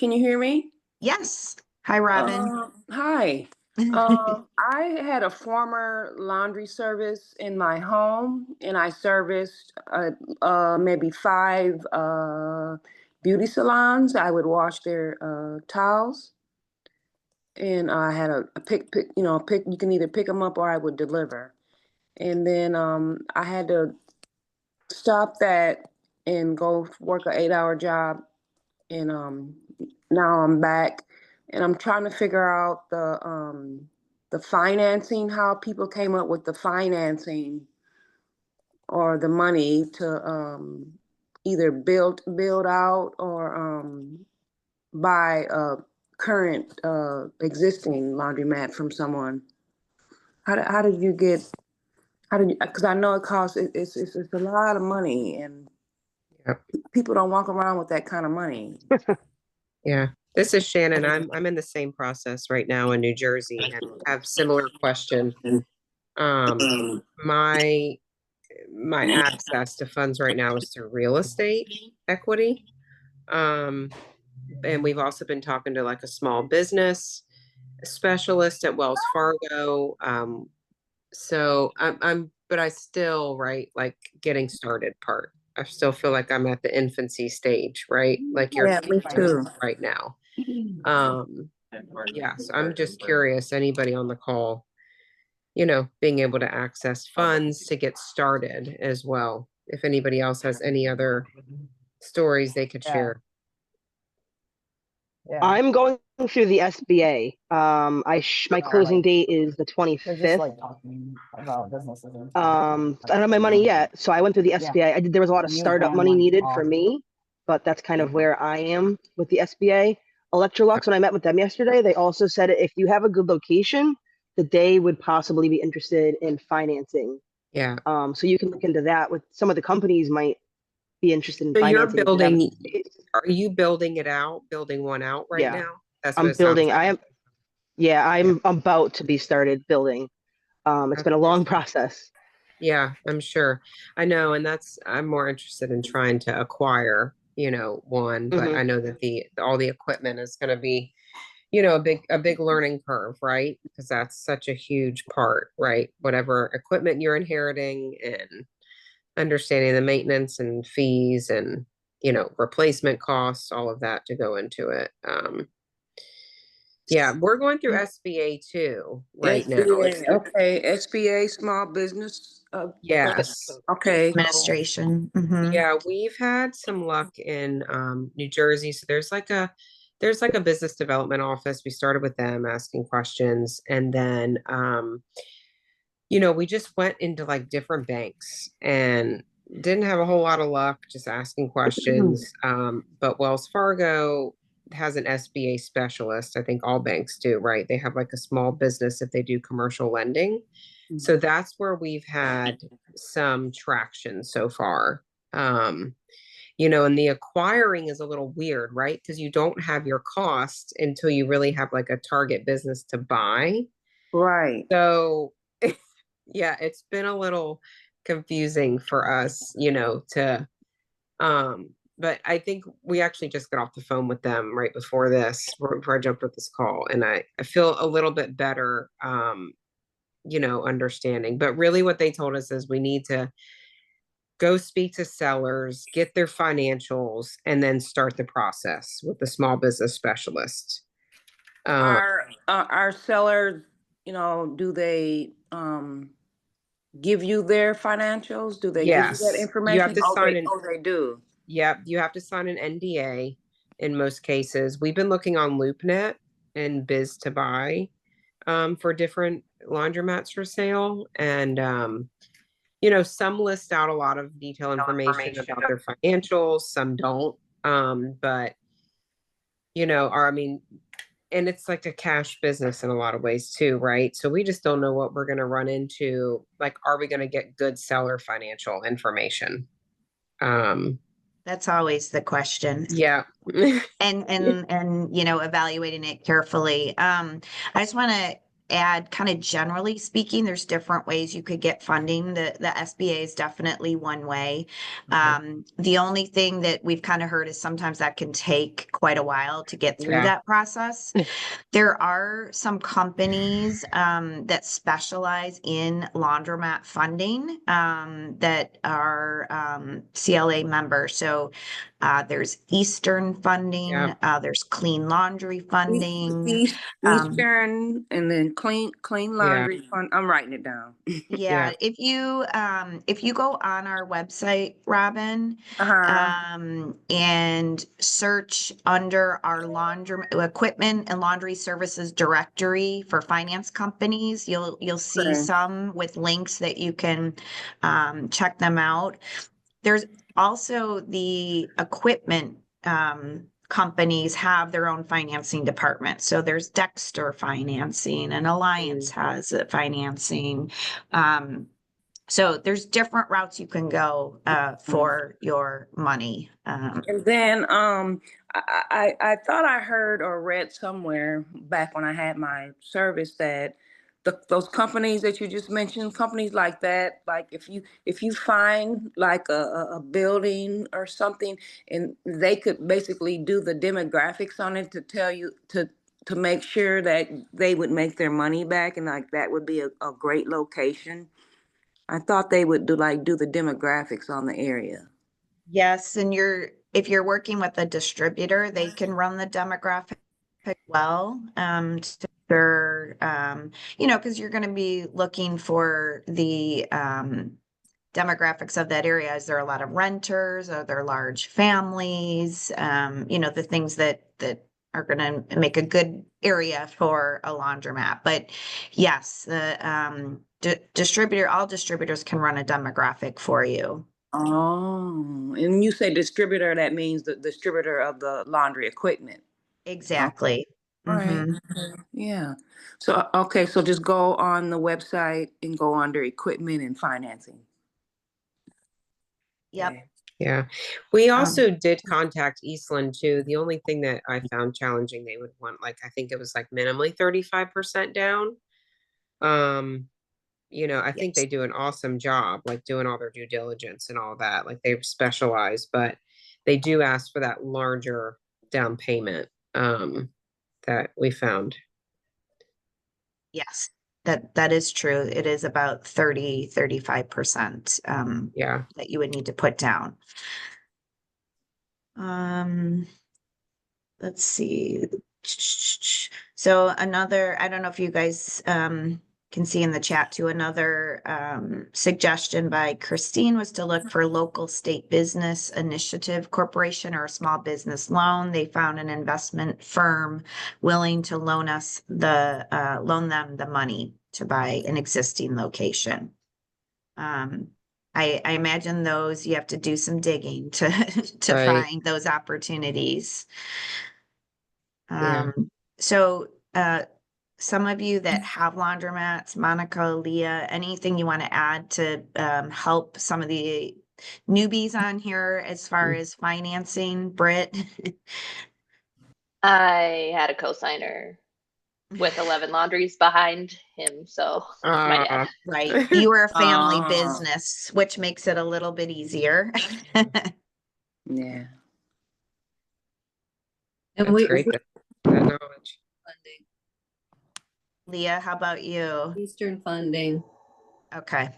Can you hear me? Yes. Hi, Robin. Hi. I had a former laundry service in my home, and I serviced maybe five beauty salons. I would wash their towels, and I had a pick. You can either pick them up or I would deliver. And then I had to stop that and go work an 8-hour job, and now I'm back, and I'm trying to figure out the financing, how people came up with the financing or the money to either build out or buy a current existing laundromat from someone. How did you get? How did you? Because I know it costs. It's a lot of money, and Yep. people don't walk around with that kind of money. Yeah. This is Shannon. I'm in the same process right now in New Jersey and have similar question. My access to funds right now is through real estate equity. And we've also been talking to like a small business specialist at Wells Fargo. So but I still, right, like getting started part. I still feel like I'm at the infancy stage, right? Like you're Yeah, me too. right now. Yeah, so I'm just curious, anybody on the call, being able to access funds to get started as well. If anybody else has any other stories they could share. Yeah. I'm going through the SBA. My closing date is the They're just 25th. like talking about businesses. And I don't have my money yet, so I went through the SBA. There was a lot of You startup can, money like, needed call. for me, but that's kind of where I am with the SBA. Electrolux, when I met with them yesterday, they also said if you have a good location, that they would possibly be interested in financing. Yeah. So you can look into that. With some of the companies might be interested in So you're financing. If they have a building, space. are you building it out, building one out right Yeah. now? That's what I'm it sounds building. like. I'm about to be started building. It's been a long process. Yeah, I'm sure. I know, and I'm more interested in trying to acquire, one, but I know that all the equipment is going to be, a big learning curve, right? Because that's such a huge part, right? Whatever equipment you're inheriting and understanding the maintenance and fees and, replacement costs, all of that to go into it. Yeah, we're going through SBA too right now. SBA, okay, SBA, Small Business. Yes. Okay. Administration. Mhm. Yeah, we've had some luck in New Jersey. So there's like a business development office. We started with them asking questions, and then we just went into like different banks and didn't have a whole lot of luck just asking questions. But Wells Fargo has an SBA specialist. I think all banks do, right? They have like a small business if they do commercial lending. So that's where we've had some traction so far. And the acquiring is a little weird, right? Because you don't have your cost until you really have like a target business to buy. Right. So yeah, it's been a little confusing for us, but I think we actually just got off the phone with them right before I jumped with this call, and I feel a little bit better, understanding. But really what they told us is we need to go speak to sellers, get their financials, and then start the process with the small business specialist. Our sellers, do they give you their financials? Do they give you that Yes, information? you have to sign They do. Yep, you have to sign an NDA in most cases. We've been looking on LoopNet and Biz to Buy for different laundromats for sale. And, some list out a lot of detailed information about their financials, some don't. But, and it's like a cash business in a lot of ways too, right? So we just don't know what we're going to run into. Like, are we going to get good seller financial information? That's always the question. Yeah. And evaluating it carefully. I just want to add kind of generally speaking, there's different ways you could get funding. The SBA is definitely one way. The only thing that we've kind of heard is sometimes that can take quite a while to get through Yeah. that process. There are some companies that specialize in laundromat funding that are CLA members. So there's Eastern funding, Yeah. there's Clean Laundry funding. Eastern, and then clean Yeah. laundry fund. I'm writing it down. Yeah, if you go on our website, Robin, and search under our laundry equipment and laundry services directory for finance companies, you'll see Okay. some with links that you can check them out. There's also the equipment companies have their own financing department. So there's Dexter Financing and Alliance has financing. So there's different routes you can go for your money. And then I thought I heard or read somewhere back when I had my service that those companies that you just mentioned, companies like that, like if you find like a building or something, and they could basically do the demographics on it to tell you to make sure that they would make their money back, and like that would be a great location. I thought they would do the demographics on the area. Yes, and if you're working with a distributor, they can run the demographic well. Because you're going to be looking for the demographics of that area. Is there a lot of renters? Are there large families? The things that are going to make a good area for a laundromat. But yes, the all distributors can run a demographic for you. Oh, and you say distributor, that means the distributor of the laundry equipment. Exactly. All right. Yeah. So, okay, so just go on the website and go under equipment and financing. Yep. Okay. Yeah. We also did contact Eastland too. The only thing that I found challenging, they would want I think it was minimally 35% down. I think they do an awesome job, doing all their due diligence and all that. They've specialized, but they do ask for that larger down payment that we found. Yes, that is true. It is about 35% Yeah. that you would need to put down. Let's see. So I don't know if you guys can see in the chat too, another suggestion by Christine was to look for local state business initiative corporation or a small business loan. They found an investment firm willing to loan them the money to buy an existing location. I imagine those you have to do some digging to Right. find those opportunities. Yeah. So some of you that have laundromats, Monica, Leah, anything you want to add to help some of the newbies on here as far as financing? Britt? I had a cosigner with 11 laundries behind him, so my dad. Right. You were a family Ah. business, which makes it a little bit easier. Yeah. That's great. That knowledge. Funding. Leah, how about you? Eastern funding. Okay.